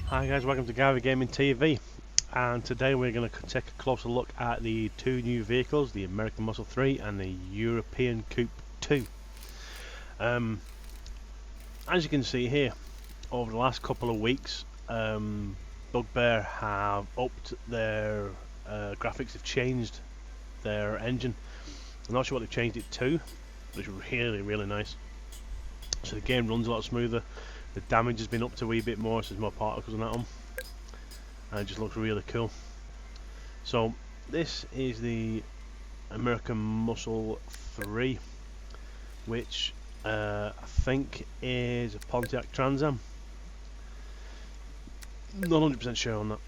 Hi guys, welcome to Gary Gaming TV, and today we're going to take a closer look at the two new vehicles, the American Muscle 3 and the European Coupe 2. As you can see here, over the last couple of weeks, Bugbear have upped their graphics. They've changed their engine. I'm not sure what they've changed it to, but it's really nice. So the game runs a lot smoother. The damage has been upped a wee bit more, so there's more particles on that one, and it just looks really cool. So this is the American Muscle 3, which I think is a Pontiac Trans Am. Not 100% sure on that,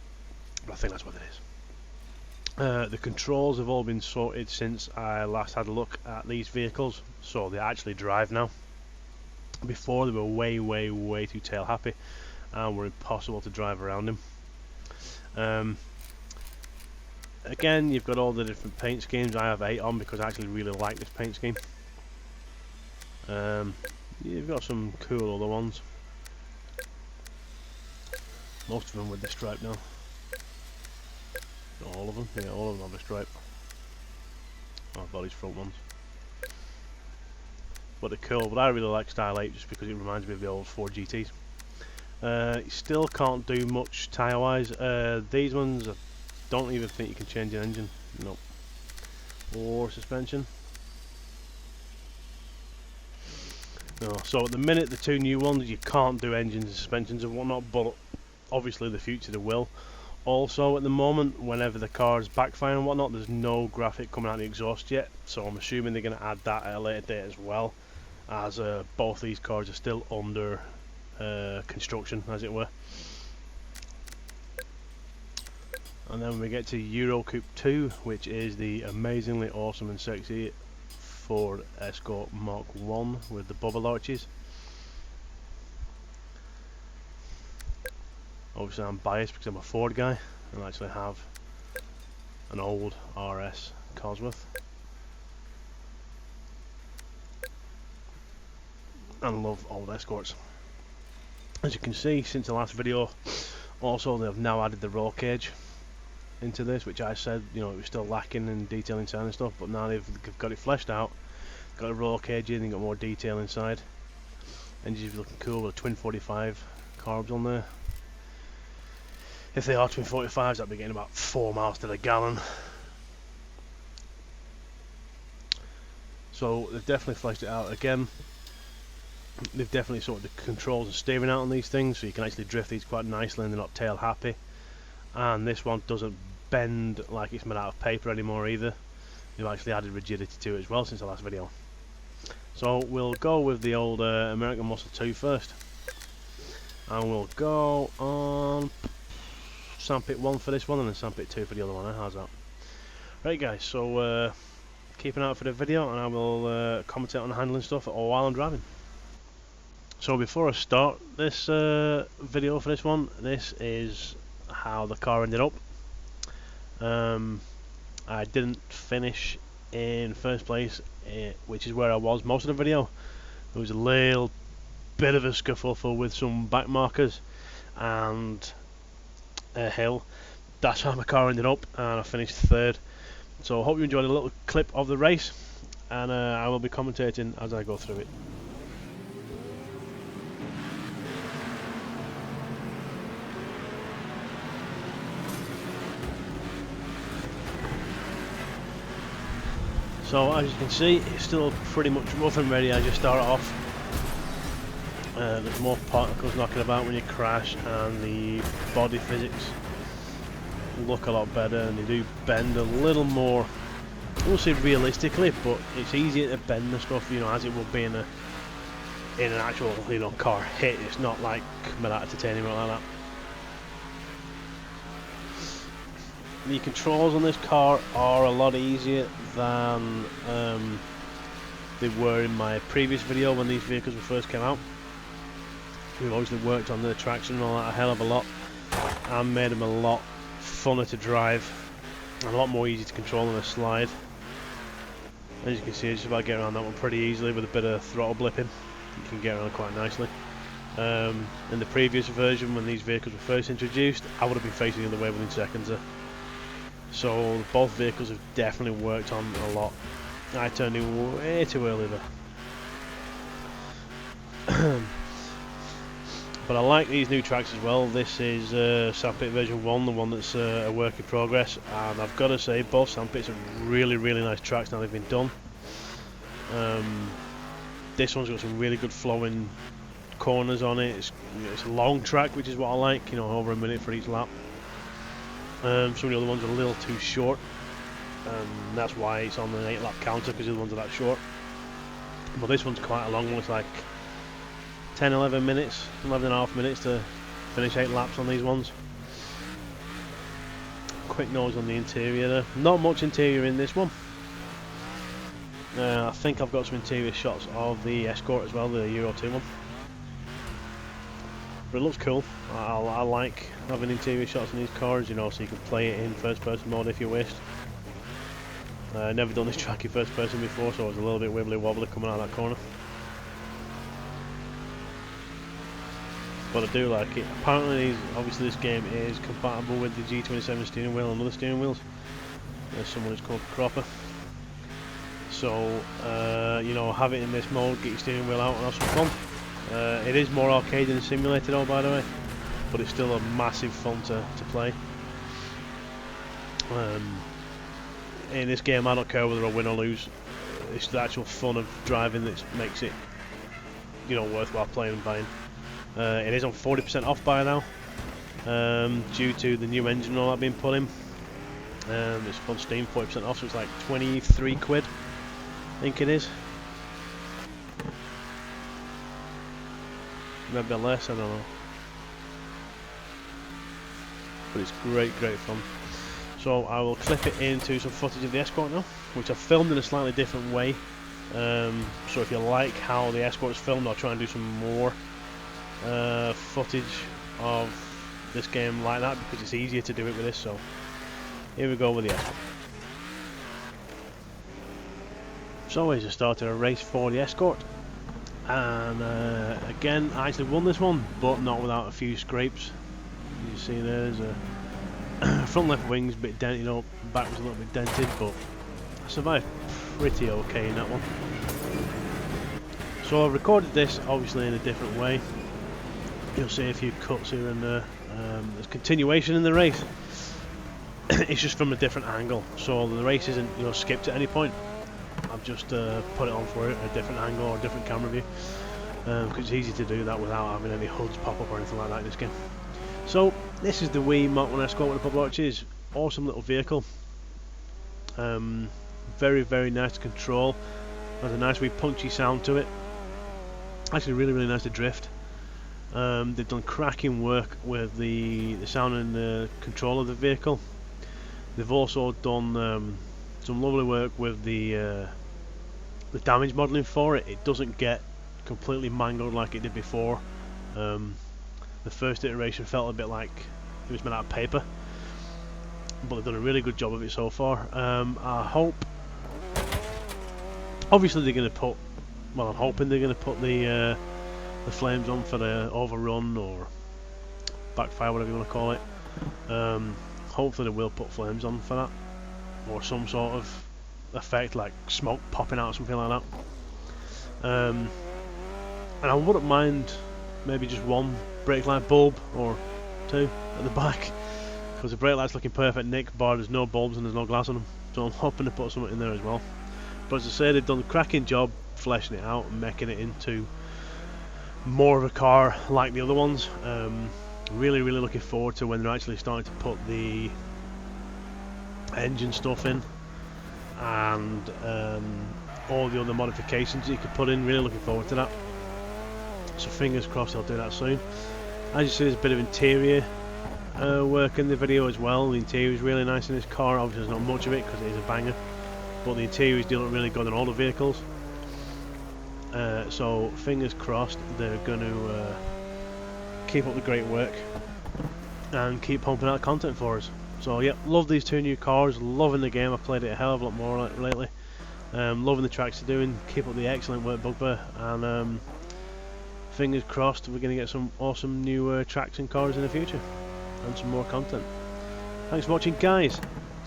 but I think that's what it is. The controls have all been sorted since I last had a look at these vehicles, so they actually drive now. Before they were way too tail happy and were impossible to drive around them. Again, you've got all the different paint schemes. I have 8 on because I actually really like this paint scheme. You've got some cool other ones. Most of them with the stripe now. Not all of them. Yeah, all of them have a stripe. Oh, I've got these front ones. But they're cool, but I really like Style 8 just because it reminds me of the old Ford GTs. You still can't do much tyre wise. These ones, I don't even think you can change an engine. Nope. Or suspension. No. So at the minute, the two new ones, you can't do engines and suspensions and whatnot, but obviously in the future they will. Also at the moment, whenever the car is backfiring and whatnot, there's no graphic coming out of the exhaust yet, so I'm assuming they're going to add that at a later date as well, as both these cars are still under construction, as it were. And then we get to Euro Coupe 2, which is the amazingly awesome and sexy Ford Escort Mark 1 with the bubble arches. Obviously I'm biased because I'm a Ford guy and I actually have an old RS Cosworth. And love old Escorts. As you can see, since the last video, also they've now added the roll cage into this, which I said, you know, it was still lacking in detail inside and stuff, but now they've got it fleshed out, got a roll cage in, and got more detail inside. Engine's looking cool with a twin 45 carbs on there. If they are twin 45s, that'll be getting about 4 miles to the gallon. So they've definitely fleshed it out again. They've definitely sorted the controls and steering out on these things, so you can actually drift these quite nicely and they're not tail happy. And this one doesn't bend like it's made out of paper anymore either. They've actually added rigidity to it as well since the last video. So we'll go with the old American Muscle 2 first. And we'll go on Sandpit 1 for this one and then Sandpit 2 for the other one. How's that? Right guys, so keep an eye out for the video and I will commentate on the handling stuff while I'm driving. So before I start this video for this one, this is how the car ended up. I didn't finish in first place, which is where I was most of the video. There was a little bit of a scuffle with some back markers and a hill. That's how my car ended up, and I finished third. So I hope you enjoyed a little clip of the race, and I will be commentating as I go through it. So as you can see, it's still pretty much rough and ready as you start off. There's more particles knocking about when you crash, and the body physics look a lot better, and they do bend a little more. I won't say realistically, but it's easier to bend the stuff, you know, as it would be in an actual, you know, car hit. It's not like made out of titanium or like that. The controls on this car are a lot easier than they were in my previous video when these vehicles first came out. We've obviously worked on the traction and all that a hell of a lot and made them a lot funner to drive and a lot more easy to control on a slide. As you can see, it's just about getting around that one pretty easily with a bit of throttle blipping. You can get around quite nicely. In the previous version, when these vehicles were first introduced, I would have been facing the other way within seconds there. So both vehicles have definitely worked on a lot. I turned in way too early there. But I like these new tracks as well. This is Sandpit version 1, the one that's a work in progress, and I've got to say both Sandpits are really nice tracks now they've been done. This one's got some really good flowing corners on it. It's a long track, which is what I like, over a minute for each lap. Some of the other ones are a little too short, and that's why it's on the 8 lap counter, because the other ones are that short. But this one's quite a long one. It's like 11 minutes, 11.5 minutes to finish 8 laps on these ones. Quick nose on the interior there. Not much interior in this one. I think I've got some interior shots of the Escort as well, the Euro 2 one. But it looks cool. I like having interior shots in these cars, so you can play it in first person mode if you wished. Never done this track in first person before, so I was a little bit wibbly wobbly coming out of that corner. But I do like it. Apparently, obviously this game is compatible with the G27 steering wheel and other steering wheels. There's someone who's called Cropper. So, have it in this mode, get your steering wheel out and have some fun. It is more arcade than a simulator though, by the way. But it's still a massive fun to play. In this game, I don't care whether I win or lose. It's the actual fun of driving that makes it, worthwhile playing and buying. It is on 40% off by now, due to the new engine and all that being put in. It's on Steam, 40% off, so it's like 23 quid, I think it is. Maybe less, I don't know. But it's great fun. So I will clip it into some footage of the Escort now, which I've filmed in a slightly different way. So if you like how the Escort's filmed, I'll try and do some more footage of this game like that, because it's easier to do it with this. So here we go with the Escort. So here's the start of a race for the Escort, and again I actually won this one, but not without a few scrapes. You see there's a front left wing's a bit dented up, back was a little bit dented, but I survived pretty okay in that one. So I've recorded this obviously in a different way. You'll see a few cuts here and there. There's continuation in the race. It's just from a different angle, so the race isn't skipped at any point. I've just put it on for it a different angle or a different camera view, because it's easy to do that without having any HUDs pop up or anything like that in this game. So this is the Wii Mark 1 Escort with the pop watches. Awesome little vehicle. Very nice to control. Has a nice wee punchy sound to it. Actually really nice to drift. They've done cracking work with the sound and the control of the vehicle. They've also done some lovely work with the damage modelling for it. It doesn't get completely mangled like it did before. The first iteration felt a bit like it was made out of paper, but they've done a really good job of it so far. I hope, obviously they're going to put, well I'm hoping they're going to put the flames on for the overrun or backfire, whatever you want to call it. Hopefully they will put flames on for that, or some sort of effect like smoke popping out or something like that. And I wouldn't mind maybe just one brake light bulb or two at the back, because the brake light's looking perfect nick, bar there's no bulbs and there's no glass on them, so I'm hoping to put something in there as well. But as I say, they've done a cracking job fleshing it out and making it into more of a car like the other ones. Really looking forward to when they're actually starting to put the engine stuff in and all the other modifications you could put in. Really looking forward to that, so fingers crossed they'll do that soon. As you see, there's a bit of interior work in the video as well. The interior is really nice in this car. Obviously there's not much of it because it is a banger, but the interiors do look really good on all the vehicles. So fingers crossed they're going to keep up the great work and keep pumping out content for us. So yeah, love these two new cars, loving the game. I've played it a hell of a lot more lately. Loving the tracks they're doing, keep up the excellent work, Bugbear, and fingers crossed we're going to get some awesome new tracks and cars in the future, and some more content. Thanks for watching, guys.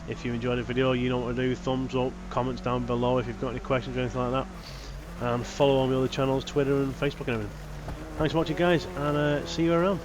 If you enjoyed the video, you know what to do. Thumbs up, comments down below if you've got any questions or anything like that, and follow on my other channels, Twitter and Facebook and everything. Thanks for watching, guys, and see you around.